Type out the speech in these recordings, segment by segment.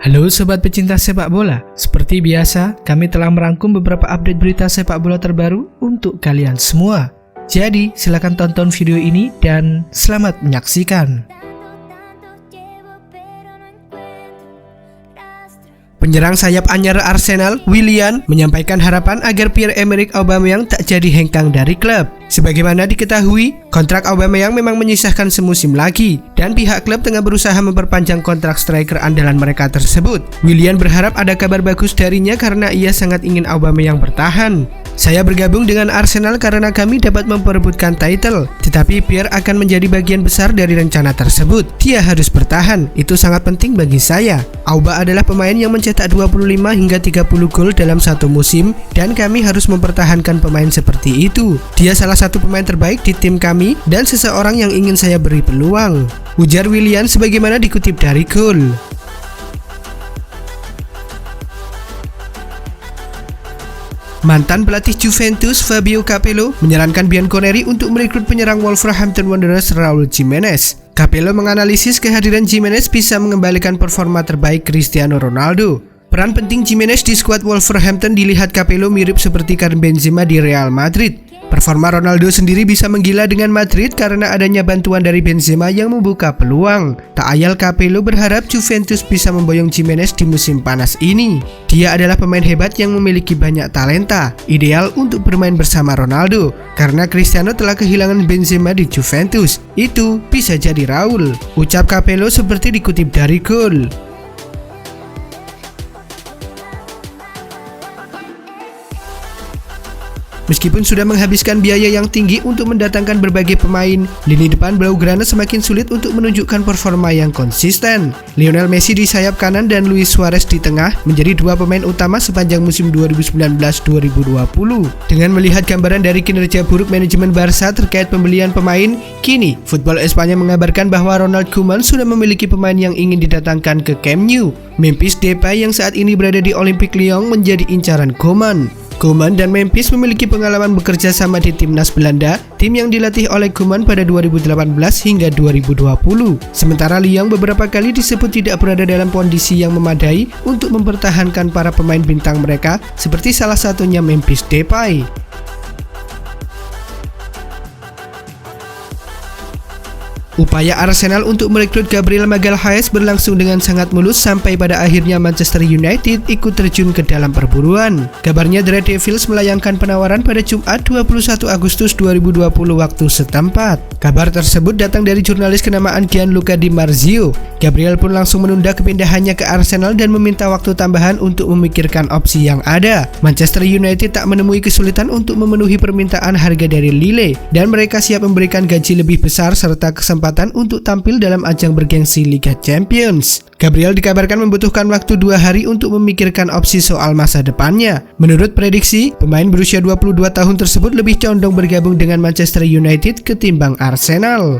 Halo sobat pecinta sepak bola, seperti biasa kami telah merangkum beberapa update berita sepak bola terbaru untuk kalian semua. Jadi silakan tonton video ini dan selamat menyaksikan. Penyerang sayap anyar Arsenal, Willian, menyampaikan harapan agar Pierre-Emerick Aubameyang tak jadi hengkang dari klub. Sebagaimana diketahui, kontrak Aubameyang memang menyisahkan semusim lagi, dan pihak klub tengah berusaha memperpanjang kontrak striker andalan mereka tersebut. Willian berharap ada kabar bagus darinya karena ia sangat ingin Aubameyang bertahan. Saya bergabung dengan Arsenal karena kami dapat memperebutkan title, tetapi Pierre akan menjadi bagian besar dari rencana tersebut. Dia harus bertahan, itu sangat penting bagi saya. Auba adalah pemain yang mencetak 25 hingga 30 gol dalam satu musim, dan kami harus mempertahankan pemain seperti itu. Dia salah satu pemain terbaik di tim kami dan seseorang yang ingin saya beri peluang, ujar Willian sebagaimana dikutip dari Goal. Mantan pelatih Juventus Fabio Capello menyarankan Bianconeri untuk merekrut penyerang Wolverhampton Wanderers Raul Jimenez. Capello menganalisis kehadiran Jimenez bisa mengembalikan performa terbaik Cristiano Ronaldo. Peran penting Jimenez di skuad Wolverhampton dilihat Capello mirip seperti Karim Benzema di Real Madrid. Performa Ronaldo sendiri bisa menggila dengan Madrid karena adanya bantuan dari Benzema yang membuka peluang. Tak ayal Capello berharap Juventus bisa memboyong Jimenez di musim panas ini. Dia adalah pemain hebat yang memiliki banyak talenta, ideal untuk bermain bersama Ronaldo. Karena Cristiano telah kehilangan Benzema di Juventus, itu bisa jadi Raul, ucap Capello seperti dikutip dari Goal. Meskipun sudah menghabiskan biaya yang tinggi untuk mendatangkan berbagai pemain, lini depan Blaugrana semakin sulit untuk menunjukkan performa yang konsisten. Lionel Messi di sayap kanan dan Luis Suarez di tengah menjadi dua pemain utama sepanjang musim 2019-2020. Dengan melihat gambaran dari kinerja buruk manajemen Barca terkait pembelian pemain, kini Football Espanyol mengabarkan bahwa Ronald Koeman sudah memiliki pemain yang ingin didatangkan ke Camp Nou. Memphis Depay yang saat ini berada di Olympique Lyon menjadi incaran Koeman. Koeman dan Memphis memiliki pengalaman bekerja sama di timnas Belanda, tim yang dilatih oleh Koeman pada 2018 hingga 2020. Sementara Lyon beberapa kali disebut tidak berada dalam kondisi yang memadai untuk mempertahankan para pemain bintang mereka, seperti salah satunya Memphis Depay. Upaya Arsenal untuk merekrut Gabriel Magalhaes berlangsung dengan sangat mulus sampai pada akhirnya Manchester United ikut terjun ke dalam perburuan. Kabarnya The Red Devils melayangkan penawaran pada Jumat 21 Agustus 2020 waktu setempat. Kabar tersebut datang dari jurnalis kenamaan Gianluca Di Marzio. Gabriel pun langsung menunda kepindahannya ke Arsenal dan meminta waktu tambahan untuk memikirkan opsi yang ada. Manchester United tak menemui kesulitan untuk memenuhi permintaan harga dari Lille, dan mereka siap memberikan gaji lebih besar serta kesempatan untuk tampil dalam ajang bergengsi Liga Champions. Gabriel dikabarkan membutuhkan waktu 2 hari untuk memikirkan opsi soal masa depannya. Menurut prediksi, pemain berusia 22 tahun tersebut lebih condong bergabung dengan Manchester United ketimbang Arsenal.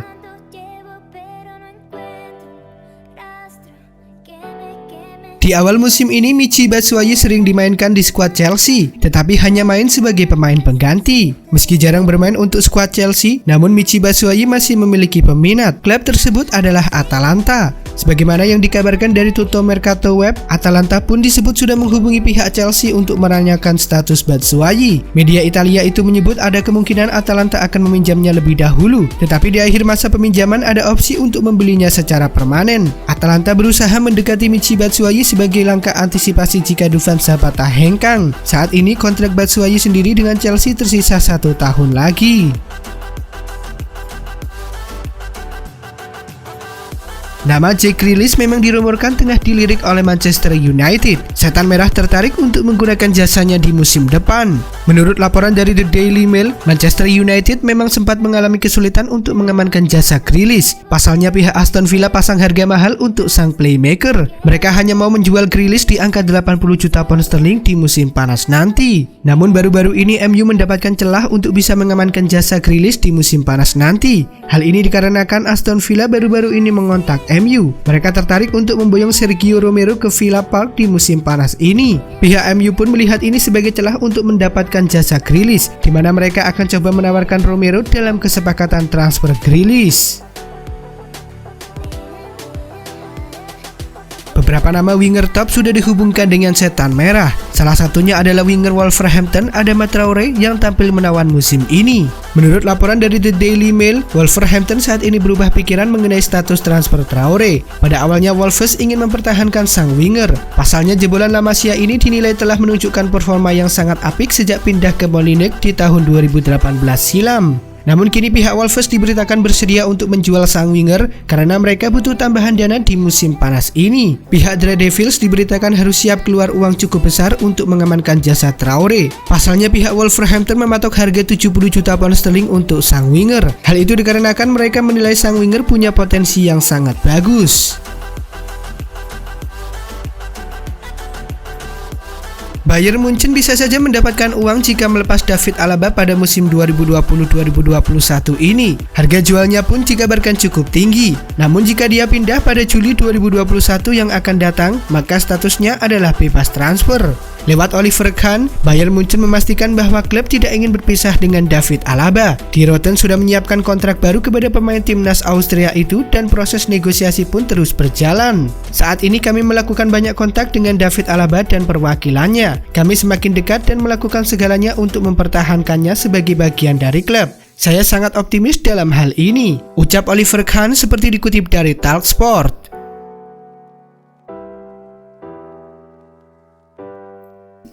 Di awal musim ini Michy Batshuayi sering dimainkan di skuad Chelsea, tetapi hanya main sebagai pemain pengganti. Meski jarang bermain untuk skuad Chelsea, namun Michy Batshuayi masih memiliki peminat. Klub tersebut adalah Atalanta. Sebagaimana yang dikabarkan dari Tutto Mercato Web, Atalanta pun disebut sudah menghubungi pihak Chelsea untuk menanyakan status Batshuayi. Media Italia itu menyebut ada kemungkinan Atalanta akan meminjamnya lebih dahulu, tetapi di akhir masa peminjaman ada opsi untuk membelinya secara permanen. Atalanta berusaha mendekati Michy Batshuayi sebagai langkah antisipasi jika Dufan Zapata hengkang. Saat ini kontrak Batshuayi sendiri dengan Chelsea tersisa 1 tahun lagi. Nama Jack Grealish memang dirumorkan tengah dilirik oleh Manchester United. Setan Merah tertarik untuk menggunakan jasanya di musim depan. Menurut laporan dari The Daily Mail, Manchester United memang sempat mengalami kesulitan untuk mengamankan jasa Grealish. Pasalnya pihak Aston Villa pasang harga mahal untuk sang playmaker. Mereka hanya mau menjual Grealish di angka 80 juta pound sterling di musim panas nanti. Namun baru-baru ini MU mendapatkan celah untuk bisa mengamankan jasa Grealish di musim panas nanti. Hal ini dikarenakan Aston Villa baru-baru ini mengontak MU. Mereka tertarik untuk memboyong Sergio Romero ke Villa Park di musim panas ini. Pihak MU pun melihat ini sebagai celah untuk mendapatkan jasa Grealish, di mana mereka akan coba menawarkan Romero dalam kesepakatan transfer Grealish. Beberapa nama winger top sudah dihubungkan dengan setan merah. Salah satunya adalah winger Wolverhampton Adama Traore yang tampil menawan musim ini. Menurut laporan dari The Daily Mail, Wolverhampton saat ini berubah pikiran mengenai status transfer Traore. Pada awalnya Wolves ingin mempertahankan sang winger. Pasalnya jebolan La Masia ini dinilai telah menunjukkan performa yang sangat apik sejak pindah ke Molineux di tahun 2018 silam. Namun kini pihak Wolves diberitakan bersedia untuk menjual sang winger karena mereka butuh tambahan dana di musim panas ini. Pihak The Devils diberitakan harus siap keluar uang cukup besar untuk mengamankan jasa Traore. Pasalnya pihak Wolverhampton mematok harga 70 juta pound sterling untuk sang winger. Hal itu dikarenakan mereka menilai sang winger punya potensi yang sangat bagus. Bayern Munchen bisa saja mendapatkan uang jika melepas David Alaba pada musim 2020-2021 ini. Harga jualnya pun dikabarkan cukup tinggi. Namun jika dia pindah pada Juli 2021 yang akan datang, maka statusnya adalah bebas transfer. Lewat Oliver Kahn, Bayern Munchen memastikan bahwa klub tidak ingin berpisah dengan David Alaba. Die Roten sudah menyiapkan kontrak baru kepada pemain timnas Austria itu dan proses negosiasi pun terus berjalan. Saat ini kami melakukan banyak kontak dengan David Alaba dan perwakilannya. Kami semakin dekat dan melakukan segalanya untuk mempertahankannya sebagai bagian dari klub. Saya sangat optimis dalam hal ini, ucap Oliver Kahn seperti dikutip dari Talksport.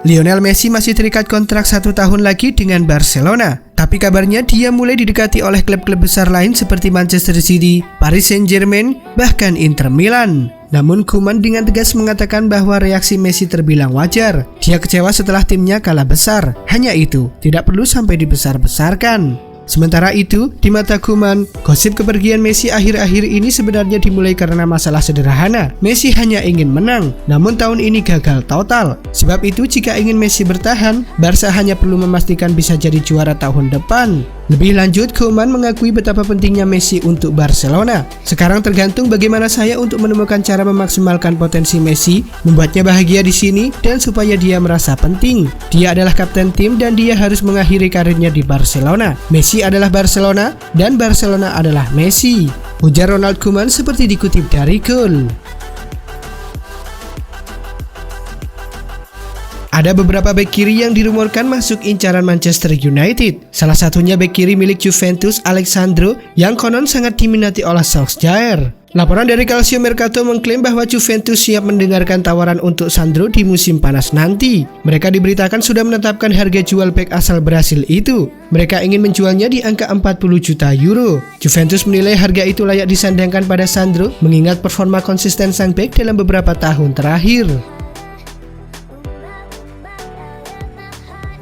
Lionel Messi masih terikat kontrak 1 tahun lagi dengan Barcelona. Tapi kabarnya dia mulai didekati oleh klub-klub besar lain seperti Manchester City, Paris Saint-Germain, bahkan Inter Milan. Namun Koeman dengan tegas mengatakan bahwa reaksi Messi terbilang wajar. Dia kecewa setelah timnya kalah besar. Hanya itu, tidak perlu sampai dibesar-besarkan. Sementara itu, di mata Koeman, gosip kepergian Messi akhir-akhir ini sebenarnya dimulai karena masalah sederhana. Messi hanya ingin menang, namun tahun ini gagal total. Sebab itu, jika ingin Messi bertahan, Barca hanya perlu memastikan bisa jadi juara tahun depan. Lebih lanjut, Koeman mengakui betapa pentingnya Messi untuk Barcelona. Sekarang tergantung bagaimana saya untuk menemukan cara memaksimalkan potensi Messi, membuatnya bahagia di sini, dan supaya dia merasa penting. Dia adalah kapten tim dan dia harus mengakhiri karirnya di Barcelona. Messi adalah Barcelona, dan Barcelona adalah Messi, ujar Ronald Koeman seperti dikutip dari Goal. Ada beberapa bek kiri yang dirumorkan masuk incaran Manchester United. Salah satunya bek kiri milik Juventus Alex Sandro yang konon sangat diminati oleh Solskjaer. Laporan dari Calcio Mercato mengklaim bahwa Juventus siap mendengarkan tawaran untuk Sandro di musim panas nanti. Mereka diberitakan sudah menetapkan harga jual bek asal Brasil itu. Mereka ingin menjualnya di angka 40 juta euro. Juventus menilai harga itu layak disandangkan pada Sandro mengingat performa konsisten sang bek dalam beberapa tahun terakhir.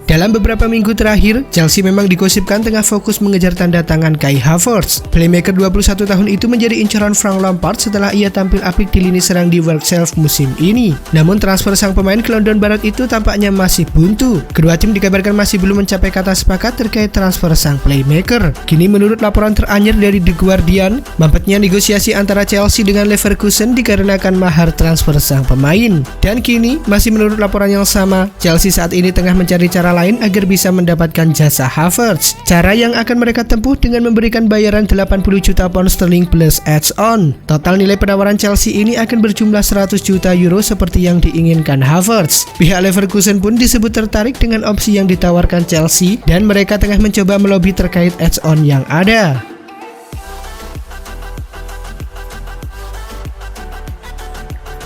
Dalam beberapa minggu terakhir, Chelsea memang digosipkan tengah fokus mengejar tanda tangan Kai Havertz. Playmaker 21 tahun itu menjadi incaran Frank Lampard setelah ia tampil apik di lini serang di World Self musim ini. Namun transfer sang pemain ke London Barat itu tampaknya masih buntu. Kedua tim dikabarkan masih belum mencapai kata sepakat terkait transfer sang playmaker. Kini menurut laporan teranyar dari The Guardian, mampetnya negosiasi antara Chelsea dengan Leverkusen dikarenakan mahar transfer sang pemain. Dan kini, masih menurut laporan yang sama, Chelsea saat ini tengah mencari cara lain agar bisa mendapatkan jasa Havertz. Cara yang akan mereka tempuh dengan memberikan bayaran 80 juta pound sterling plus add-on. Total nilai penawaran Chelsea ini akan berjumlah 100 juta euro seperti yang diinginkan Havertz. Pihak Leverkusen pun disebut tertarik dengan opsi yang ditawarkan Chelsea dan mereka tengah mencoba melobi terkait add-on yang ada.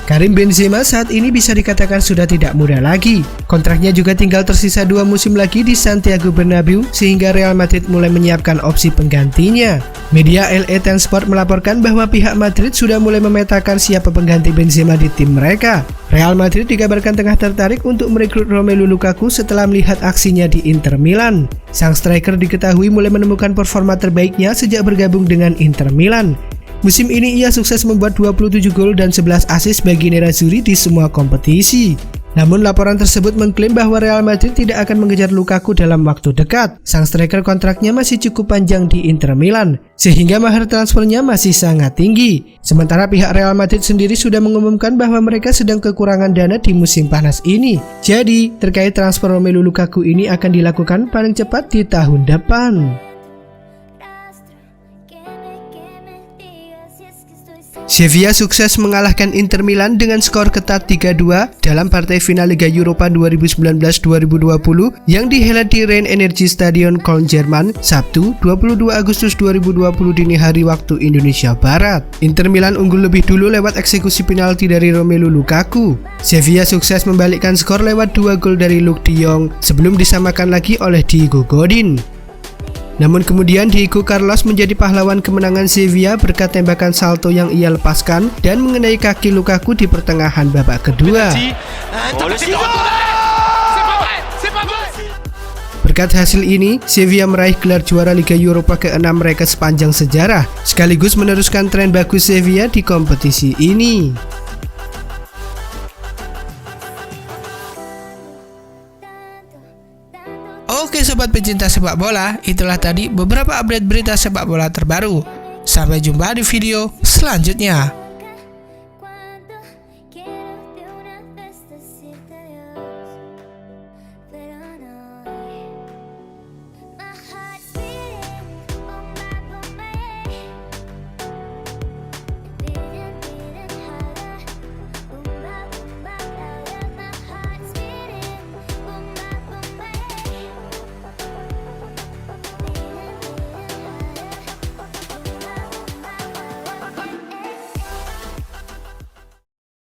Karim Benzema saat ini bisa dikatakan sudah tidak muda lagi. Kontraknya juga tinggal tersisa 2 musim lagi di Santiago Bernabeu sehingga Real Madrid mulai menyiapkan opsi penggantinya. Media LA Ten Sport melaporkan bahwa pihak Madrid sudah mulai memetakan siapa pengganti Benzema di tim mereka. Real Madrid dikabarkan tengah tertarik untuk merekrut Romelu Lukaku setelah melihat aksinya di Inter Milan. Sang striker diketahui mulai menemukan performa terbaiknya sejak bergabung dengan Inter Milan. Musim ini ia sukses membuat 27 gol dan 11 assist bagi Nerazzurri di semua kompetisi. Namun laporan tersebut mengklaim bahwa Real Madrid tidak akan mengejar Lukaku dalam waktu dekat. Sang striker kontraknya masih cukup panjang di Inter Milan, sehingga mahar transfernya masih sangat tinggi. Sementara pihak Real Madrid sendiri sudah mengumumkan bahwa mereka sedang kekurangan dana di musim panas ini. Jadi, terkait transfer Romelu Lukaku ini akan dilakukan paling cepat di tahun depan. Sevilla sukses mengalahkan Inter Milan dengan skor ketat 3-2 dalam partai final Liga Eropa 2019-2020 yang dihelat di Rhein Energy Stadion Köln, Jerman, Sabtu 22 Agustus 2020 dini hari waktu Indonesia Barat. Inter Milan unggul lebih dulu lewat eksekusi penalti dari Romelu Lukaku. Sevilla sukses membalikkan skor lewat 2 gol dari Luuk de Jong sebelum disamakan lagi oleh Diego Godin. Namun kemudian Diego Carlos menjadi pahlawan kemenangan Sevilla berkat tembakan salto yang ia lepaskan dan mengenai kaki Lukaku di pertengahan babak kedua. Berkat hasil ini, Sevilla meraih gelar juara Liga Eropa ke-6 mereka sepanjang sejarah, sekaligus meneruskan tren bagus Sevilla di kompetisi ini. Oke sobat pecinta sepak bola, itulah tadi beberapa update berita sepak bola terbaru. Sampai jumpa di video selanjutnya.